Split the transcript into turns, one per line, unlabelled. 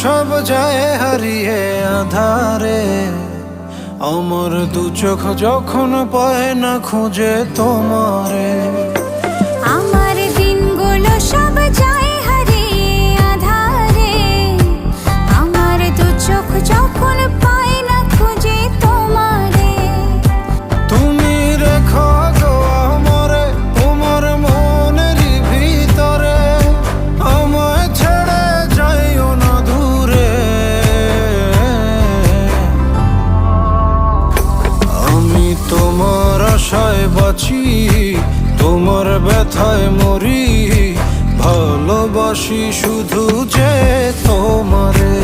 সব যায় হারিয়ে আধারে, আমার দু চোখ যখন পায় না খুঁজে তোমারে।
আমার দিনগুলো সব যায় হারিয়ে আধারে, আমার দু চোখ যখন পায় না খুঁজে তোমারে।
তুমি রেখো গো আমারে তোমার মনেরই ভিতরে, আমায় ছেড়ে যাইও না দূরে। আমি তোমার আশায় বাঁচি, তোমার ব্যথায় মরি, ভালোবাসি শুধু যে তোমারে।